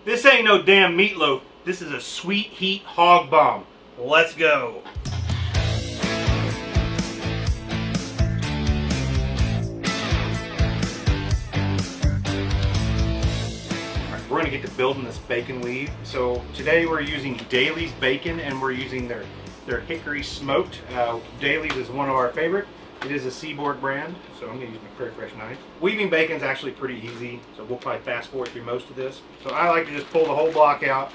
This ain't no damn meatloaf. This is a sweet heat hog bomb. Let's go. We're gonna get to building this bacon weave. So today we're using Daly's bacon and we're using their hickory smoked. Daly's is one of our favorite. It is a Seaboard brand, so I'm gonna use my Prairie Fresh knife. Weaving bacon's actually pretty easy, so we'll probably fast forward through most of this. So I like to just pull the whole block out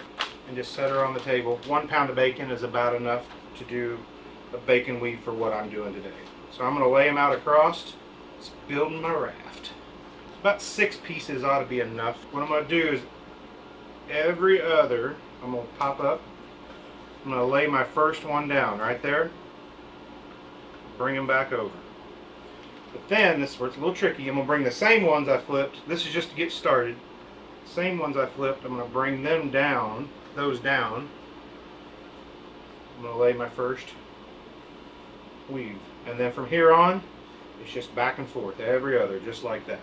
and just set her on the table. 1 pound of bacon is about enough to do a bacon weave for what I'm doing today. So I'm gonna lay them out across. It's building my raft. About 6 pieces ought to be enough. What I'm going to do is every other, I'm going to pop up. I'm going to lay my first one down right there. Bring them back over. But then, this is where it's a little tricky. I'm going to bring the same ones I flipped. This is just to get started. Same ones I flipped. I'm going to bring them down, those down. I'm going to lay my first weave. And then from here on, it's just back and forth, every other, just like that.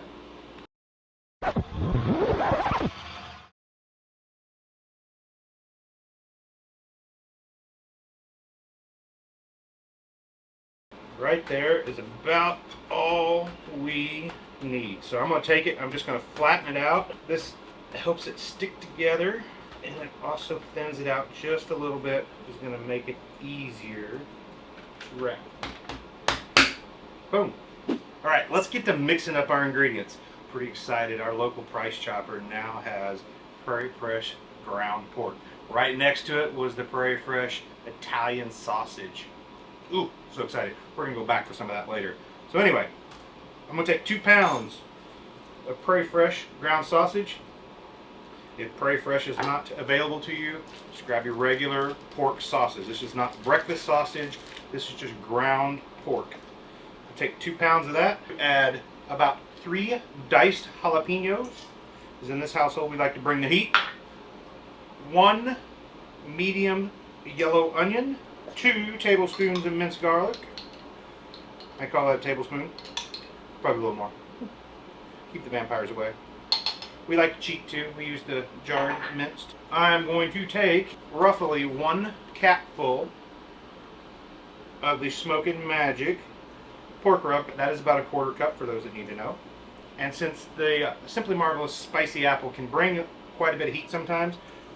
Right there is about all we need. So I'm going to take it, I'm just going to flatten it out. This helps it stick together and it also thins it out just a little bit. It's going to make it easier to wrap. Boom. Alright, let's get to mixing up our ingredients. Pretty excited. Our local Price Chopper now has Prairie Fresh ground pork. Right next to it was the Prairie Fresh Italian sausage. Ooh, so excited. We're going to go back for some of that later. So anyway, I'm going to take 2 pounds of Prairie Fresh ground sausage. If Prairie Fresh is not available to you, just grab your regular pork sausage. This is not breakfast sausage. This is just ground pork. I'll take 2 pounds of that. Add about 3 diced jalapeños. Because in this household we like to bring the heat. 1 medium yellow onion. 2 tablespoons of minced garlic. I call that a tablespoon. Probably a little more. Keep the vampires away. We like to cheat too. We use the jarred minced. I'm going to take roughly 1 capful of the Smokin' Magic pork rub. That is about a 1/4 cup for those that need to know. And since the Simply Marvelous Spicy Apple can bring quite a bit of heat sometimes,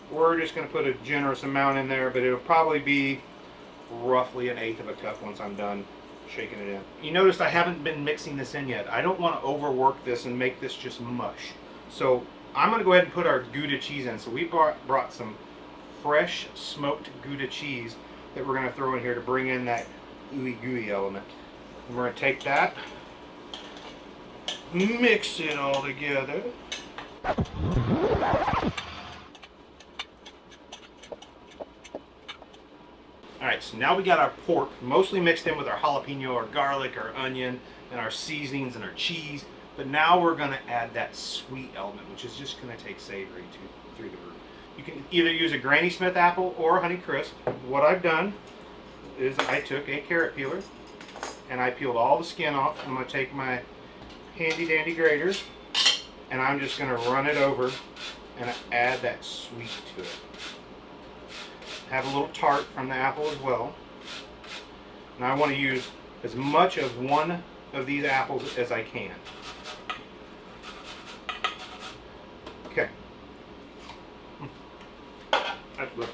we're just going to put a generous amount in there, but it'll probably be roughly 1/8 of a cup once I'm done shaking it in. You noticed I haven't been mixing this in yet. I don't want to overwork this and make this just mush. So I'm going to go ahead and put our Gouda cheese in. So we brought some fresh smoked Gouda cheese that we're going to throw in here to bring in that ooey gooey element. And we're going to take that, mix it all together. Alright, so now we got our pork mostly mixed in with our jalapeno, our garlic, our onion, and our seasonings and our cheese. But now we're going to add that sweet element, which is just going to take savory through the roof. You can either use a Granny Smith apple or Honey Crisp. What I've done is I took a carrot peeler and I peeled all the skin off. I'm going to take my handy dandy grater and I'm just going to run it over and add that sweet to it. Have a little tart from the apple as well. And I want to use as much of one of these apples as I can. Okay. Look.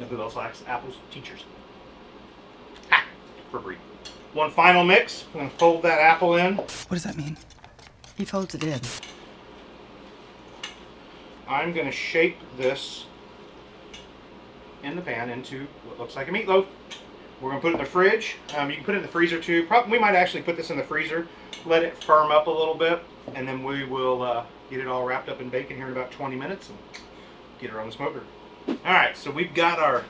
Know who else likes apples? Teachers. Ha! For breed. One final mix. I'm going to fold that apple in. What does that mean? He folds it in. I'm going to shape this in the pan into what looks like a meatloaf. We're going to put it in the fridge. You can put it in the freezer too. We might actually put this in the freezer, let it firm up a little bit, and then we will get it all wrapped up in bacon here in about 20 minutes and get it on the smoker. Alright, so we've got our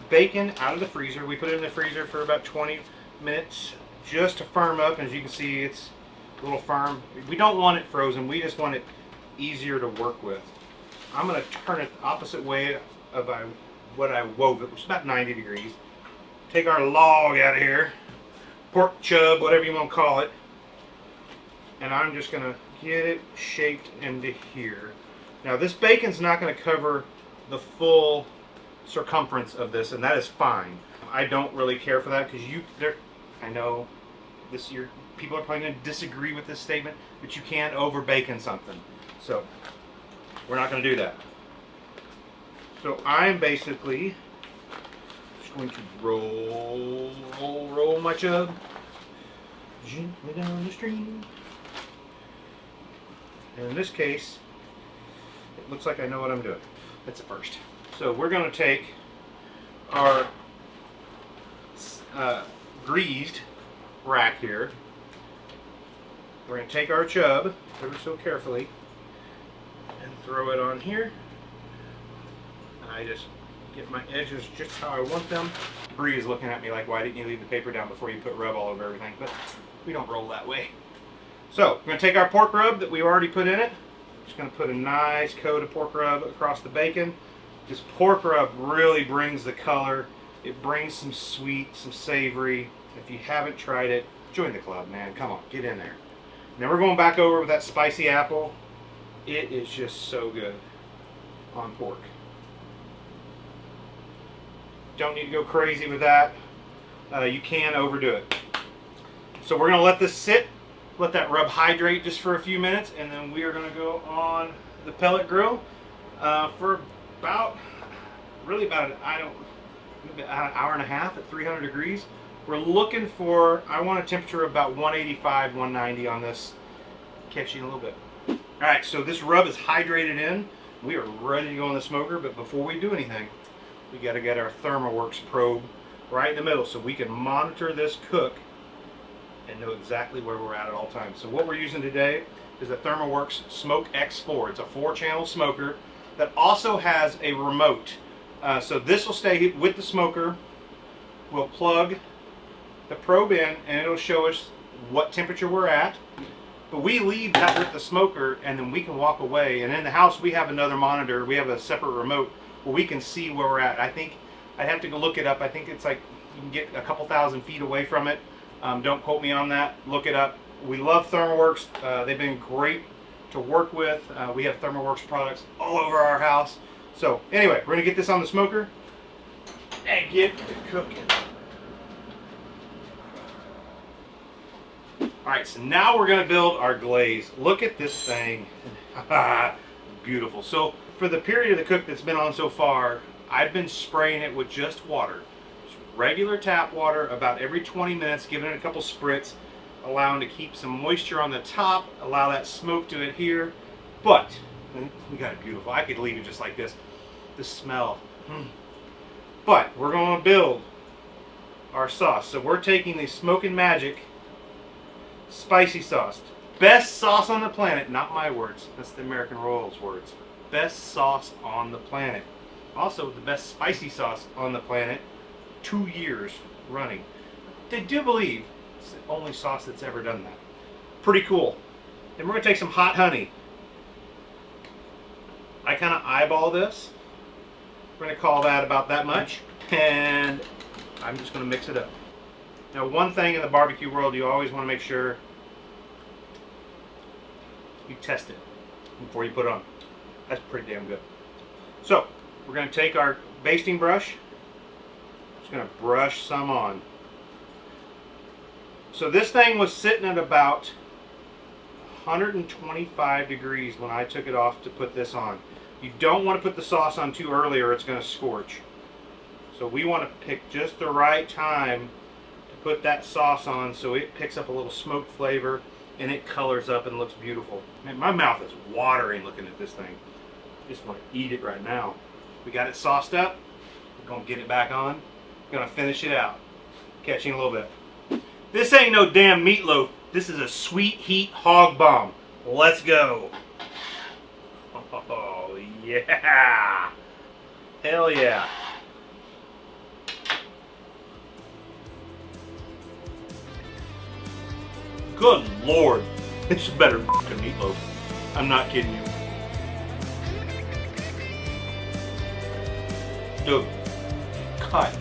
bacon out of the freezer. We put it in the freezer for about 20 minutes just to firm up. As you can see, it's a little firm. We don't want it frozen. We just want it easier to work with. I'm going to turn it the opposite way of what I wove it, which is about 90 degrees. Take our log out of here, pork chub, whatever you want to call it, and I'm just going to get it shaped into here. Now this bacon's not going to cover the full circumference of this, and that is fine. I don't really care for that because I know people are probably going to disagree with this statement, but you can't over bacon something. So we're not going to do that. So I'm basically just going to roll my chub gently down the stream. And in this case, it looks like I know what I'm doing. That's the first. So we're going to take our greased rack here. We're going to take our chub ever so carefully and throw it on here. I just get my edges just how I want them. Bree is looking at me like, why didn't you leave the paper down before you put rub all over everything? But we don't roll that way. So we're going to take our pork rub that we already put in it. Just going to put a nice coat of pork rub across the bacon. This pork rub really brings the color. It brings some sweet, some savory. If you haven't tried it, join the club, man. Come on, get in there. Now we're going back over with that spicy apple. It is just so good on pork. Don't need to go crazy with that. You can overdo it. So we're going to let this sit, let that rub hydrate just for a few minutes, and then we are going to go on the pellet grill for about an hour and a half at 300 degrees. We're looking for, I want a temperature of about 185, 190 on this. Catch you in a little bit. All right, so this rub is hydrated in. We are ready to go in the smoker, but before we do anything, we got to get our ThermoWorks probe right in the middle so we can monitor this cook and know exactly where we're at all times. So what we're using today is the ThermoWorks Smoke X4. It's a 4-channel smoker that also has a remote. So this will stay with the smoker. We'll plug the probe in and it'll show us what temperature we're at. But we leave that with the smoker and then we can walk away. And in the house we have another monitor. We have a separate remote where we can see where we're at. I think I'd have to go look it up. I think it's like you can get a couple thousand feet away from it. Don't quote me on that. Look it up. We love ThermoWorks. They've been great to work with. We have ThermoWorks products all over our house. So anyway, we're going to get this on the smoker and get cooking. Alright, so now we're going to build our glaze. Look at this thing. Beautiful. So for the period of the cook that's been on so far, I've been spraying it with just water. Just regular tap water about every 20 minutes, giving it a couple spritz, allowing to keep some moisture on the top, allow that smoke to adhere. But we got it beautiful. I could leave it just like this. The smell. But we're going to build our sauce. So we're taking the Smokin' Magic spicy sauce. Best sauce on the planet. Not my words. That's the American Royals words. Best sauce on the planet. Also the best spicy sauce on the planet. 2 years running. They do believe it's the only sauce that's ever done that. Pretty cool. Then we're going to take some hot honey. I kind of eyeball this. We're going to call that about that much. And I'm just going to mix it up. Now, one thing in the barbecue world, you always want to make sure you test it before you put it on. That's pretty damn good. So, we're going to take our basting brush. Just going to brush some on. So this thing was sitting at about 125 degrees when I took it off to put this on. You don't want to put the sauce on too early or it's going to scorch. So we want to pick just the right time to put that sauce on so it picks up a little smoke flavor and it colors up and looks beautiful. Man, my mouth is watering looking at this thing. I just want to eat it right now. We got it sauced up. We're going to get it back on. We're going to finish it out. Catch you in a little bit. This ain't no damn meatloaf. This is a Sweet Heat Hog Bomb. Let's go. Oh, yeah. Hell yeah. Good Lord. This is better than meatloaf. I'm not kidding you. Dude, cut.